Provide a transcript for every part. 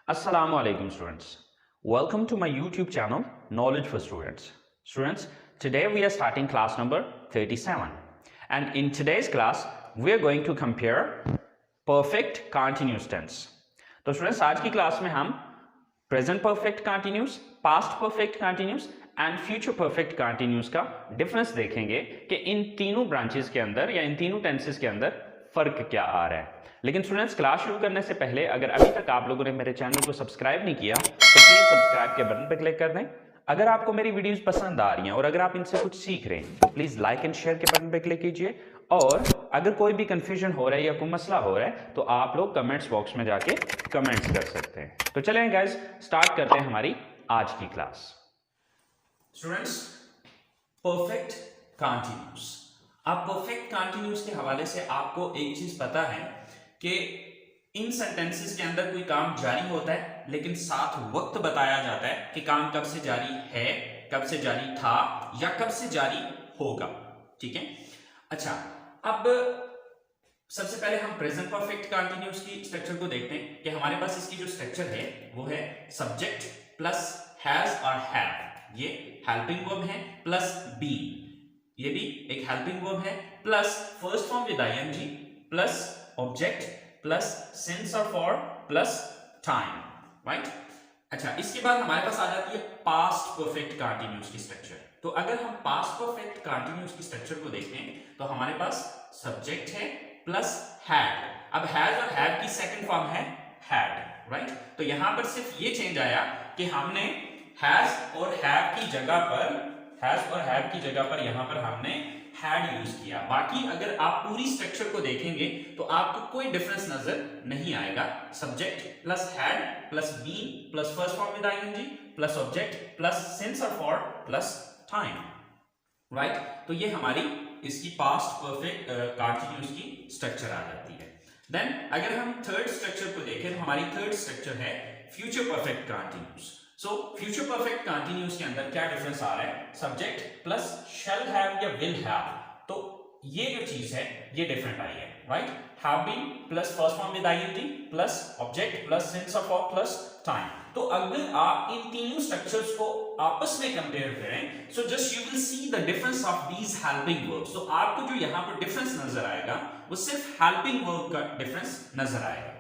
Assalamu alaikum students. Welcome to my YouTube channel Knowledge for Students. Students, today we are starting class number 37 and in today's class we are going to compare perfect continuous tense. तो students आज की class में हम present perfect continuous, past perfect continuous and future perfect continuous का difference देखेंगे कि इन तीनों branches के अंदर या इन तीनों टेंसेस के अंदर फर्क क्या आ रहा है। लेकिन स्टूडेंट्स क्लास शुरू करने से पहले अगर अभी तक आप लोगों ने मेरे चैनल को सब्सक्राइब नहीं किया तो प्लीज सब्सक्राइब के बटन पर क्लिक कर दें। अगर आपको मेरी वीडियोस पसंद आ रही हैं और अगर आप इनसे कुछ सीख रहे हैं तो प्लीज लाइक एंड शेयर के बटन पर क्लिक कीजिए और अगर कोई भी कंफ्यूजन हो रहा है या कोई मसला हो रहा है तो आप लोग कमेंट्स बॉक्स में जाके कमेंट्स कर सकते हैं। तो चलें गाइस स्टार्ट करते हैं हमारी आज की क्लास। Students, perfect continuous. अब परफेक्ट कंटिन्यूस के हवाले से आपको एक चीज पता है कि इन सेंटेंसेस के अंदर कोई काम जारी होता है लेकिन साथ वक्त बताया जाता है कि काम कब से जारी है, कब से जारी था या कब से जारी होगा। ठीक है, अच्छा अब सबसे पहले हम प्रेजेंट परफेक्ट कंटिन्यूस की स्ट्रक्चर को देखते हैं कि हमारे पास इसकी जो स्ट्रक्चर है वो है सब्जेक्ट प्लस हैज और हैव। ये हेल्पिंग वर्ब है प्लस बीइंग, ये भी एक हेल्पिंग वर्ब है plus first form with ING plus object plus since और फॉर प्लस टाइम, राइट। अच्छा, इसके बाद हमारे पास आ जाती है पास्ट परफेक्ट कंटिन्यूस की स्ट्रक्चर। तो अगर हम पास्ट परफेक्ट कंटिन्यूस की स्ट्रक्चर को देखें तो हमारे पास सब्जेक्ट है प्लस हैड। अब हैज और हैव की सेकंड फॉर्म है हैड, राइट। तो यहां पर सिर्फ ये चेंज आया कि हमने हैज और हैव की जगह पर यहां पर हमने हैड यूज किया। बाकी अगर आप पूरी स्ट्रक्चर को देखेंगे तो आपको कोई डिफरेंस नजर नहीं आएगा। Subject plus had plus been plus first form with ING plus object plus since और फॉर प्लस टाइम, राइट। तो ये हमारी इसकी पास्ट परफेक्ट कंटिन्यूस की स्ट्रक्चर आ जाती है। देन अगर हम थर्ड स्ट्रक्चर को देखें तो हमारी थर्ड स्ट्रक्चर है future perfect continuous. So future perfect continuous के अंदर क्या डिफरेंस आ रहा है, सब्जेक्ट प्लस शैल हैव या विल हैव। तो ये जो चीज है ये डिफरेंट आई है, right. Have been plus first form with ING plus object plus since of और प्लस टाइम। तो अगर आप इन तीनों स्ट्रक्चर्स को आपस में कंपेयर करें so just you will see the difference of these helping verbs. तो आपको जो यहां पर डिफरेंस नजर आएगा वो सिर्फ हेल्पिंग वर्ब का डिफरेंस नजर आएगा,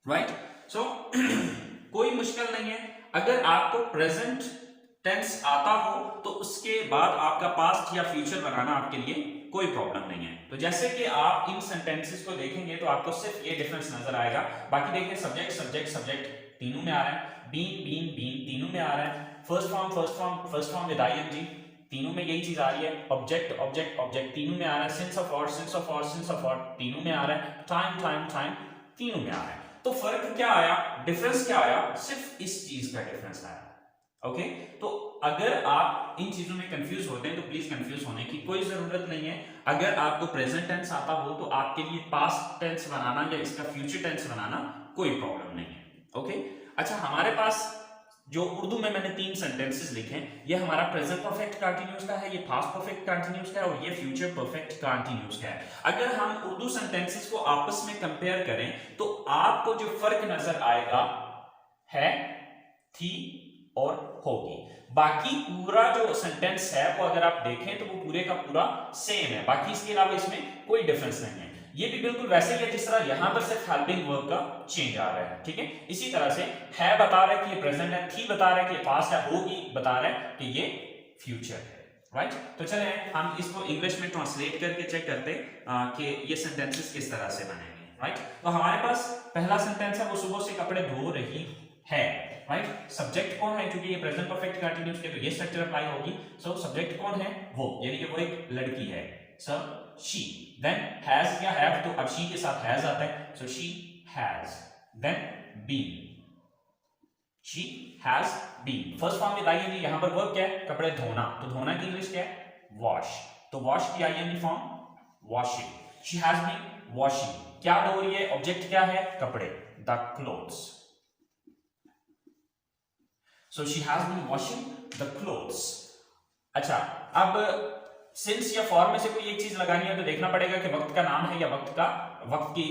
राइट। सो कोई मुश्किल नहीं है। अगर आपको प्रेजेंट टेंस आता हो तो उसके बाद आपका पास्ट या फ्यूचर बनाना आपके लिए कोई प्रॉब्लम नहीं है। तो जैसे कि आप इन सेंटेंसेस को देखेंगे तो आपको सिर्फ ये डिफरेंस नजर आएगा। बाकी देखिए सब्जेक्ट सब्जेक्ट सब्जेक्ट तीनों में आ रहा है, बीन बीन बीन तीनों में आ रहा है, फर्स्ट फॉर्म विद आईएनजी तीनों में यही चीज आ रही है, ऑब्जेक्ट ऑब्जेक्ट ऑब्जेक्ट तीनों में आ रहा है, सिंस ऑफ और तीनों में आ रहा है, टाइम टाइम टाइम तीनों में आ रहा है। तो फर्क क्या आया, डिफरेंस क्या आया, सिर्फ इस चीज का डिफरेंस आया। ओके, तो अगर आप इन चीजों में कंफ्यूज होते हैं तो प्लीज कंफ्यूज होने की कोई जरूरत नहीं है। अगर आपको प्रेजेंट टेंस आता हो तो आपके लिए पास्ट टेंस बनाना या इसका फ्यूचर टेंस बनाना कोई प्रॉब्लम नहीं है। ओके, अच्छा हमारे पास जो उर्दू में मैंने 3 सेंटेंसेस लिखे हैं, ये हमारा प्रेजेंट परफेक्ट कंटीन्यूअस का है, ये पास्ट परफेक्ट कंटीन्यूअस का है और ये फ्यूचर परफेक्ट कंटीन्यूअस का है। अगर हम उर्दू सेंटेंसेस को आपस में कंपेयर करें तो आपको जो फर्क नजर आएगा है, थी और होगी। बाकी पूरा जो सेंटेंस है वो अगर आप देखें तो वो पूरे का पूरा सेम है, बाकी इसके अलावा इसमें कोई डिफरेंस नहीं है। ये भी बिल्कुल वैसे ही है जिस तरह यहां पर सिर्फ हेल्पिंग वर्ब का चेंज आ रहा है। ठीक है, इसी तरह से है बता रहा है कि ये प्रेजेंट है, थी बता रहा है कि ये पास्ट है, होगी बता रहा है कि ये फ्यूचर है, राइट। तो चले हम इसको इंग्लिश में ट्रांसलेट करके चेक करते कि ये सेंटेंसेस किस तरह से बनेंगे, राइट। तो हमारे पास पहला सेंटेंस है वो सुबह से कपड़े धो रही है, राइट। सब्जेक्ट कौन है, क्योंकि ये प्रेजेंट परफेक्ट कंटीन्यूअस के तो ये स्ट्रक्चर अप्लाई होगी। सो सब्जेक्ट कौन है, वो, यानी कि वो एक लड़की है, सब she। then has या have तो अब she के साथ has आता है, so she has। then been, she has been। First form with ING, यहां पर वर्ब क्या है, कपड़े धोना, तो धोना की इंग्लिश क्या है, wash। तो wash की ING form washing। she has been washing, क्या धो रही है, ऑब्जेक्ट क्या है, कपड़े, the clothes। so she has been washing the clothes। अच्छा, अब सिंस या फॉर में से कोई एक चीज लगानी है तो देखना पड़ेगा कि वक्त का नाम है या वक्त की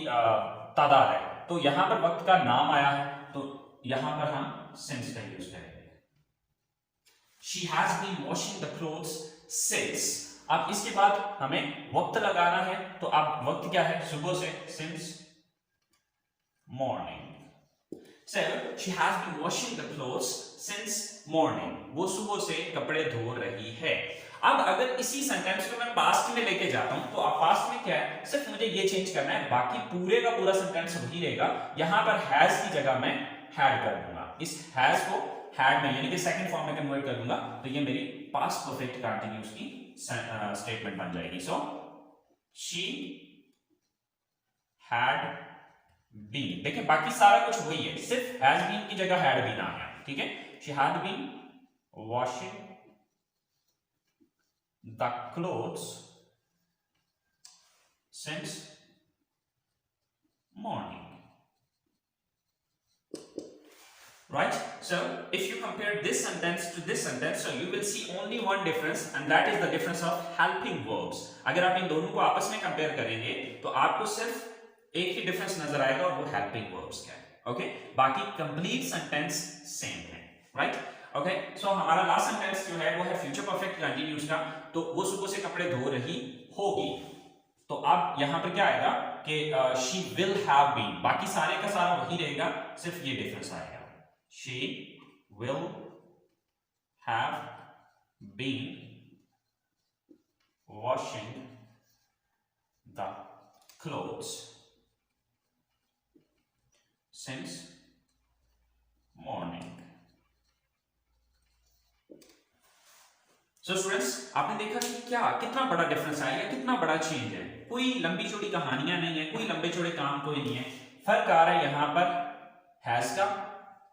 तादाद है। तो यहां पर वक्त का नाम आया है, तो यहां पर हम since का यूज करेंगे। She has been washing the clothes since। अब इसके बाद हमें वक्त लगाना है, तो अब वक्त क्या है, सुबह से, since morning। So she has been washing the clothes since morning। वो सुबह से कपड़े धो रही है। अब अगर इसी सेंटेंस को मैं पास्ट में लेके जाता हूं, तो अब पास्ट में क्या है, सिर्फ मुझे ये चेंज करना है, बाकी पूरे का पूरा सेंटेंस वही रहेगा। यहां पर हैज की जगह मैं हैड कर दूंगा, इस हैज को हैड में यानी कि सेकंड फॉर्म में कन्वर्ट कर दूंगा, तो ये मेरी पास्ट परफेक्ट कंटीन्यूअस की स्टेटमेंट बन जाएगी। सो शी हैड बीन, देखिए बाकी सारा कुछ वही है, सिर्फ हैज बीन की जगह हैड बीन आ गया, ठीक है। She had been washing the clothes since morning, right? So if you compare this sentence to this sentence, so you will see only one difference, and that is the difference of helping verbs। अगर आप इन दोनों को आपस में compare करेंगे तो आपको सिर्फ एक ही डिफरेंस नजर आएगा, और वो helping verbs का है, ओके। बाकी कंप्लीट सेंटेंस सेम है, राइट। ओके, सो हमारा लास्ट सेंटेंस जो है वो है फ्यूचर परफेक्ट कंटीन्यूअस का, तो वो सुबह से कपड़े धो रही होगी। तो अब यहां पर क्या आएगा कि शी विल हैव बीन, बाकी सारे का सारा वही रहेगा, सिर्फ ये डिफरेंस आएगा, she will have been washing the clothes since morning. So students, आपने देखा कि क्या कितना बड़ा डिफरेंस आया, कितना बड़ा चेंज है। कोई लंबी चौड़ी कहानियां नहीं है, कोई लंबे चौड़े काम कोई नहीं है। फर्क आ रहा है यहां पर हैज का,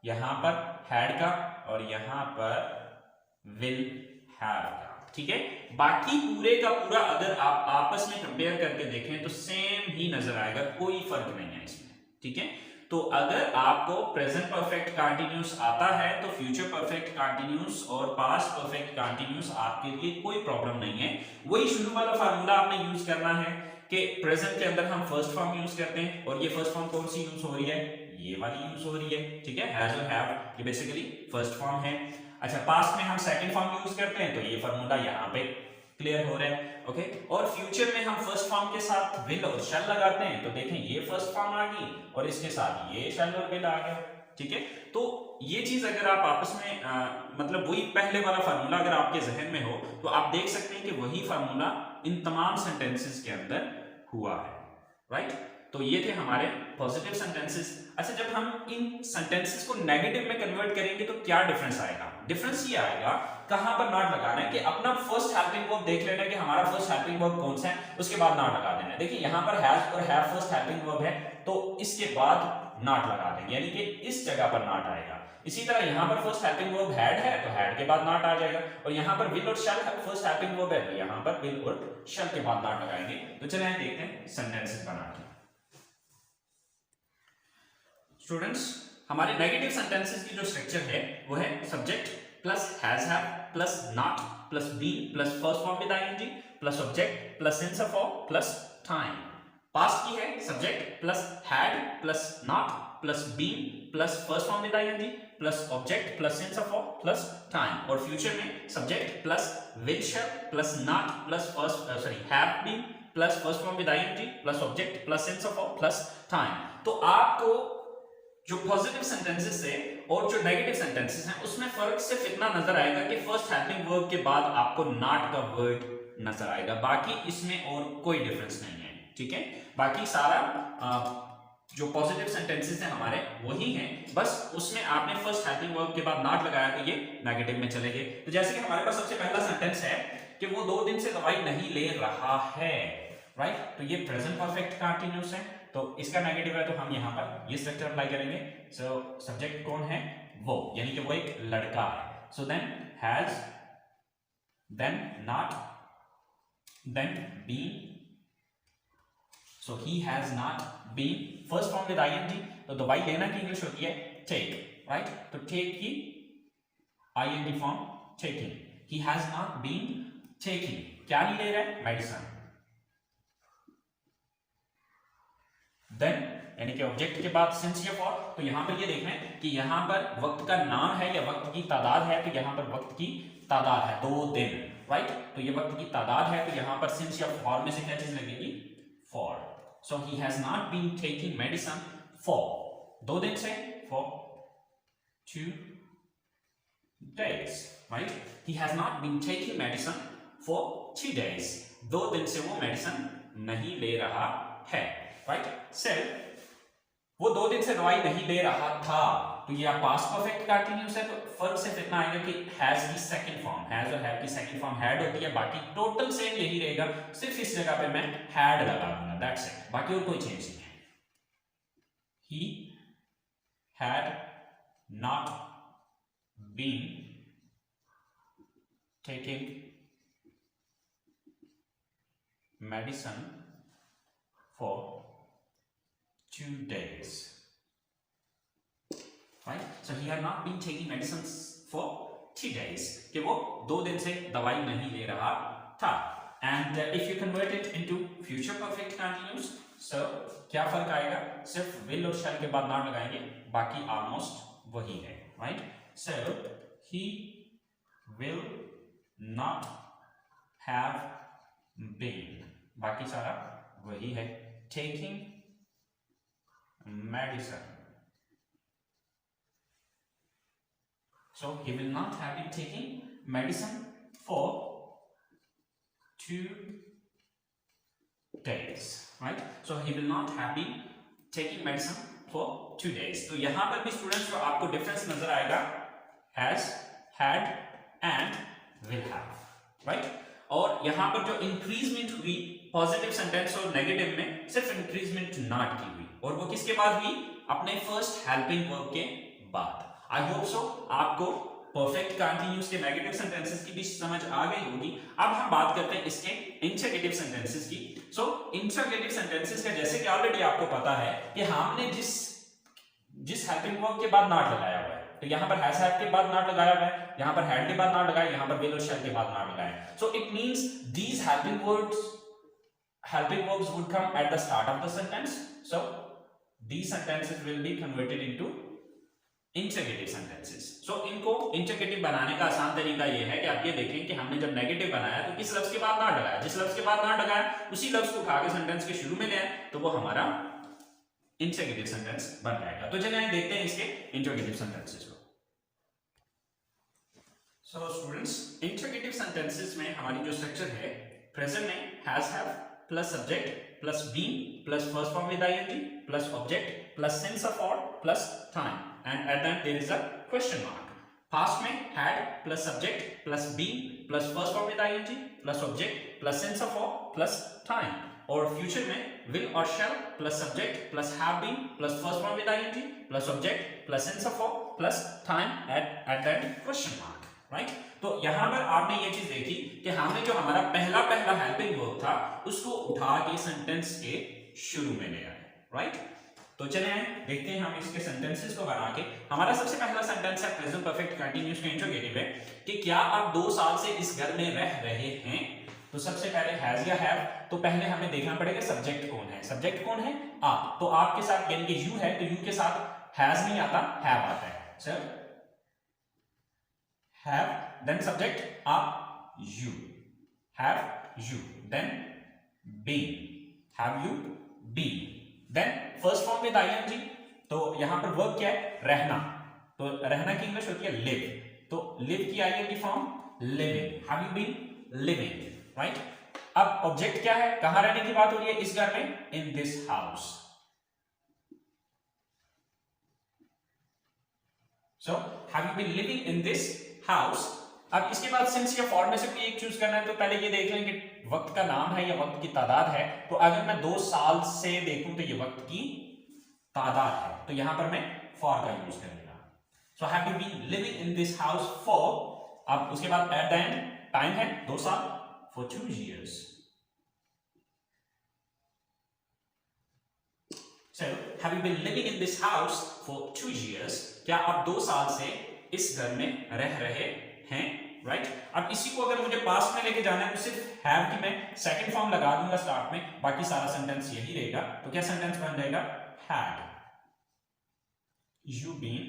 यहां पर हैड का, और यहां पर विल हैव का, ठीक है। बाकी पूरे का पूरा अगर आप आपस में कंपेयर करके देखें तो सेम ही नजर आएगा, कोई फर्क नहीं है इसमें, ठीक है। तो अगर आपको प्रेजेंट परफेक्ट कंटीन्यूअस आता है तो फ्यूचर परफेक्ट कंटीन्यूअस और पास्ट परफेक्ट कंटीन्यूअस आपके लिए कोई प्रॉब्लम नहीं है। वही शुरू वाला फार्मूला आपने यूज करना है कि प्रेजेंट के अंदर हम फर्स्ट फॉर्म यूज करते हैं, और ये फर्स्ट फॉर्म कौन सी यूज हो रही है, ये वाली यूज हो रही है, ठीक है। हैज और हैव ये बेसिकली फर्स्ट फॉर्म है। अच्छा, पास्ट में हम सेकंड फॉर्म यूज करते हैं, तो ये फार्मूला यहाँ पे क्लियर हो रहा है, ओके। और फ्यूचर में हम फर्स्ट फॉर्म के साथ विल और शैल लगाते हैं, तो देखें ये फर्स्ट फॉर्म आ गई और इसके साथ ये शैल और विल आ गया, ठीक है। तो ये चीज अगर आप आपस में मतलब वही पहले वाला फार्मूला अगर आपके जहन में हो, तो आप देख सकते हैं कि वही फार्मूला इन तमाम सेंटेंसेस के अंदर हुआ है, राइट। तो ये थे हमारे पॉजिटिव सेंटेंसेस। अच्छा, जब हम इन सेंटेंसेस को नेगेटिव में कन्वर्ट करेंगे तो क्या डिफरेंस आएगा? डिफरेंस ये आएगा, कहां पर नॉट लगाना है कि अपना फर्स्ट हेल्पिंग वर्ब देख लेना है कि हमारा फर्स्ट हेल्पिंग वर्ब कौन सा है, उसके बाद नॉट लगा देना है। देखिए यहां पर हैज और हैव फर्स्ट हेल्पिंग वर्ब है, तो इसके बाद नॉट लगा देंगे, यानी कि इस जगह पर नॉट आएगा। इसी तरह यहां पर फर्स्ट हेल्पिंग वर्ब हैड है, तो हैड के बाद नॉट आ जाएगा, और यहां पर will or shell first helping verb है, तो यहां पर विल और शैल के बाद नॉट लगाएंगे। तो चलिए देखते हैं सेंटेंसेस बना के। स्टूडेंट्स, हमारे नेगेटिव सेंटेंसेस की जो स्ट्रक्चर है वो है subject plus has have plus not plus been plus first form with ING plus object plus since of of plus time. पास्ट की है subject plus had plus not plus been plus first form with ING plus object plus since of of plus time. और future में subject plus will shall plus not plus have been plus first form with ING plus object plus since of of plus time. तो आपको जो positive sentences है और जो negative sentences हैं उसमें फर्क सिर्फ इतना नजर आएगा कि फर्स्ट हेल्पिंग वर्ब के बाद आपको नॉट का वर्ड नजर आएगा, बाकी इसमें और कोई डिफरेंस नहीं है, ठीक है। बाकी सारा जो पॉजिटिव सेंटेंसेस हैं हमारे वही हैं, बस उसमें आपने फर्स्ट हेल्पिंग वर्ब के बाद नॉट लगाया तो ये नेगेटिव में चले गए। तो जैसे कि हमारे पास सबसे पहला सेंटेंस है कि वो 2 दिन से दवाई नहीं ले रहा है, राइट। तो ये प्रेजेंट परफेक्ट कंटीन्यूअस है, तो इसका नेगेटिव है, तो हम यहां पर ये स्ट्रक्चर अप्लाई करेंगे। सो सब्जेक्ट कौन है, वो, यानी कि वो एक लड़का है। So then has, then not, then been. So he has not been, first form with ING, तो दवाई लेना की इंग्लिश होती है टेक, राइट। तो टेक की ING form taking. He has not been taking, क्या नहीं ले रहा है, मेडिसिन। Then यानी कि ऑब्जेक्ट के बाद सिंस या फॉर। तो यहाँ पर ये देख रहे हैं कि यहाँ पर वक्त का नाम है या वक्त की तादाद है, तो यहाँ पर वक्त की तादाद है 2 दिन, राइट। तो ये वक्त की तादाद है, तो यहाँ पर सिंस या फॉर में से क्या चीज लगेगी, for. So he has not been taking medicine for 2 दिन से, for 2 days, right? He has not been taking medicine for 2 days. 2 दिन से वो मेडिसिन नहीं ले रहा है, राइट। सिर्फ वो 2 दिन से दवाई नहीं ले रहा था, तो ये पास्ट परफेक्ट कंटीन्यूअस है। तो फर्क सिर्फ इतना आएगा कि हैज की सेकंड फॉर्म, हैज और हैव की सेकंड फॉर्म हैड होती है, बाकी टोटल सेम यही रहेगा, सिर्फ इस जगह पे मैं हैड लगा दूंगा, दैट्स इट, बाकी और कोई चेंज नहीं है। He had not been taking medicine for 2 days, right? So he had not been taking medicines for 2 days, कि वो 2 दिन से दवाई नहीं ले रहा था। And if you convert it into future perfect continuous, so क्या फर्क आएगा, सिर्फ will और shall के बाद not लगाएंगे, बाकी almost वही है, right? So he will not have been, बाकी सारा वही है, taking medicine. So he will not have been taking medicine for 2 days, right? So he will not have been taking medicine for 2 days. तो यहां पर भी स्टूडेंट्स जो आपको डिफरेंस नजर आएगा, has, had and will have, right? और यहां पर जो इंक्रीजमेंट हुई पॉजिटिव सेंटेंस और नेगेटिव में, सिर्फ इंक्रीजमेंट नॉट की हुई, और वो किसके बाद हुई, अपने फर्स्ट हेल्पिंग वर्ब के बाद। आई होप सो आपको परफेक्ट कंटीन्यूअस के नेगेटिव सेंटेंसेस की भी समझ आ गई होगी। अब हम बात करते हैं इसके इंटरगेटिव सेंटेंसेस की। सो इंटरगेटिव सेंटेंसेस का जैसे कि ऑलरेडी आपको पता है कि हमने जिस हेल्पिंग वर्ब के बाद नॉट लगाया हुआ है, तो यहां पर हैज हैव के बाद नॉट लगाया हुआ है, यहां पर हैड के बाद नॉट लगाया, यहां पर विल और शैल के बाद नॉट लगाया। So it means these helping verbs would come at the start of the sentence. So these sentences will be converted into interrogative sentences. So इनको interrogative बनाने का आसान तरीका ये है कि आप ये देखें कि हमने जब नेगेटिव बनाया तो किस लफ्ज के बाद नॉट लगाया, जिस लफ्ज के बाद नॉट लगाया उसी लफ्ज को उठा के सेंटेंस के शुरू में ले आए, तो वो हमारा इंटरगेटिव सेंटेंस बन जाएगा। तो चलिए देखते हैं इसके इंटरगेटिव सेंटेंसेस को। सो स्टूडेंट्स, इंटरगेटिव सेंटेंसेस में हमारी जो स्ट्रक्चर है, प्रेजेंट में has have plus subject plus been plus first form with ING plus object plus since of और plus time and at the end there is a question mark. Past में had plus subject plus been plus first form with ING plus object plus since of और plus time, और future में will or shall plus subject plus have been plus first form with ING plus object plus since of और plus time eight the and question mark, right. तो यहां पर आपने ये चीज देखी कि हमने जो हमारा पहला हेल्पिंग वर्ब था उसको उठा के सेंटेंस के शुरू में ले आए, राइट। तो चलिए देखते हैं हम इसके सेंटेंसेस को बना के। हमारा सबसे पहला सेंटेंस है प्रेजेंट परफेक्ट कंटीन्यूअस का इंटरोगेटिव है कि क्या आप 2 साल से इस घर में रह रहे हैं। तो सबसे पहले हैज या हैव, तो पहले हमें देखना पड़ेगा सब्जेक्ट कौन है। सब्जेक्ट कौन है, आप। तो आपके साथ यानी कि यू है, तो यू के साथ हैज नहीं आता, हैव आता है। सर have, then subject आप, you, have you, then been, have you been, then first form with ing। तो यहां पर वर्ब क्या है, रहना। तो रहना की इंग्लिश होती है live, तो live की ing form living, have you been living, right। अब ऑब्जेक्ट क्या है, कहां रहने की बात हो रही है, इस घर में, in this house। So have you been living in this house. अब इसके बाद सिंस या फॉर में से कोई एक चूज करना है, तो पहले ये देख लें कि वक्त का नाम है या वक्त की तादाद है। तो अगर मैं 2 साल से देखूं तो ये वक्त की तादाद है, तो यहां पर मैं फॉर का यूज करूंगा। So have you been living in this house for, अब उसके बाद एट द एंड टाइम है 2 साल, for 2 years। So have you been living in this house for 2 years, क्या आप 2 साल से इस घर में रह रहे हैं, राइट। अब इसी को अगर मुझे पास्ट में लेके जाना है तो सिर्फ हैव की मैं सेकंड फॉर्म लगा दूंगा स्टार्ट में, बाकी सारा सेंटेंस यही रहेगा। तो क्या सेंटेंस बन जाएगा, had you been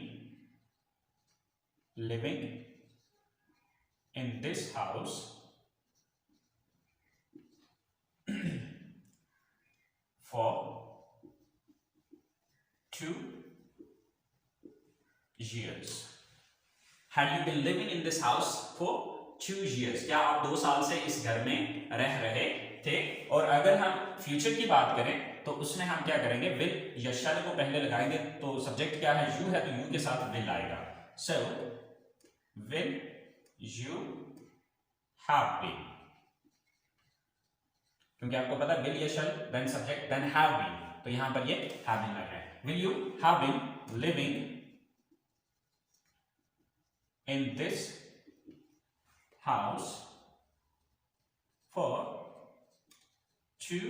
living in this house for 2 years? Had you been living in this house for 2 years? क्या आप 2 साल से इस घर में रह रहे थे? और अगर हम फ्यूचर की बात करें तो उसमें हम क्या करेंगे, विल या शैल को पहले लगाएंगे। तो सब्जेक्ट क्या है, यू है, तो यू के साथ विल आएगा। So will you have been, क्योंकि आपको पता है विल या shall then subject then have been, तो यहां पर ये हैव बीन लग रहा है। Will you have been living in this house for 2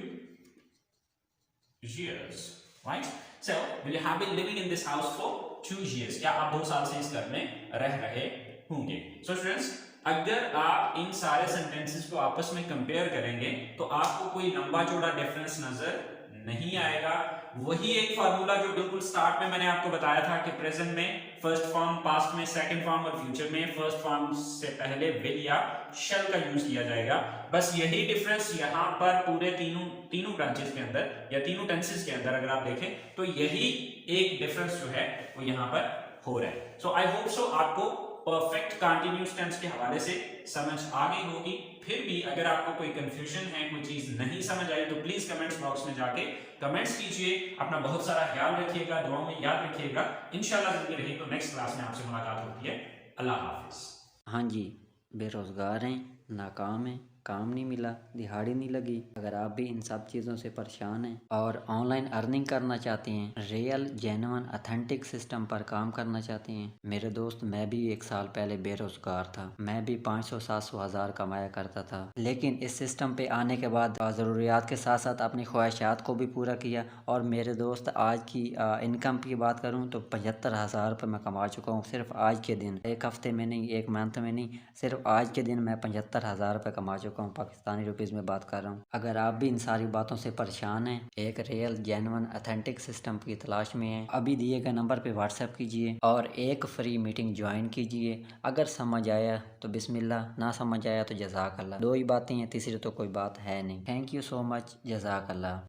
years, right? So will you have been living in this house for 2 years? क्या आप 2 साल से इस घर में रह रहे होंगे? So students, अगर आप इन सारे सेंटेंसेस को आपस में कंपेयर करेंगे तो आपको कोई लंबा चौड़ा डिफरेंस नजर नहीं आएगा। वही एक फार्मूला जो बिल्कुल स्टार्ट में मैंने आपको बताया था कि प्रेजेंट में फर्स्ट फॉर्म, पास्ट में सेकंड फॉर्म और फ्यूचर में फर्स्ट फॉर्म से पहले विल या शैल का यूज किया जाएगा। बस यही डिफरेंस यहाँ पर पूरे तीनों ब्रांचेस के अंदर या तीनों टेंसेस के अंदर अगर आप देखें तो यही एक डिफरेंस जो है वो यहाँ पर हो रहा है। सो आई होप सो आपको परफेक्ट कंटीन्यूअस टेंस के हवाले से समझ आ गई होगी। फिर भी अगर आपको कोई कंफ्यूजन है, कोई चीज नहीं समझ आई, तो प्लीज कमेंट्स बॉक्स में जाके कमेंट्स कीजिए। अपना बहुत सारा ख्याल रखिएगा, दुआओं में याद रखिएगा। इंशाल्लाह जिंदगी रही तो नेक्स्ट क्लास में आपसे मुलाकात होती है। अल्लाह हाफिज। हाँ जी, बेरोज़गार हैं, नाकाम हैं, काम नहीं मिला, दिहाड़ी नहीं लगी। अगर आप भी इन सब चीज़ों से परेशान हैं और ऑनलाइन अर्निंग करना चाहते हैं, रियल जेन्युइन ऑथेंटिक सिस्टम पर काम करना चाहते हैं, मेरे दोस्त, मैं भी 1 साल पहले बेरोज़गार था। मैं भी 500-700 हज़ार कमाया करता था, लेकिन इस सिस्टम पे आने के बाद ज़रूरियात के साथ साथ अपनी ख्वाहिशात को भी पूरा किया। और मेरे दोस्त, आज की इनकम की बात करूँ तो 75,000 रुपये मैं कमा चुका हूँ सिर्फ आज के दिन। 1 हफ्ते में नहीं, 1 मंथ में नहीं, सिर्फ आज के दिन मैं 75,000 रुपये कमा चुका हूँ। पाकिस्तानी रुपीज़ में बात कर रहा हूँ। अगर आप भी इन सारी बातों से परेशान हैं, एक रियल जेन्युइन ऑथेंटिक सिस्टम की तलाश में हैं, अभी दिए गए नंबर पे व्हाट्सएप कीजिए और एक फ्री मीटिंग ज्वाइन कीजिए। अगर समझ आया तो बिस्मिल्लाह, ना समझ आया तो जज़ाक अल्लाह। 2 ही बातें हैं, तीसरी तो कोई बात है नहीं। थैंक यू सो मच, जज़ाक अल्लाह।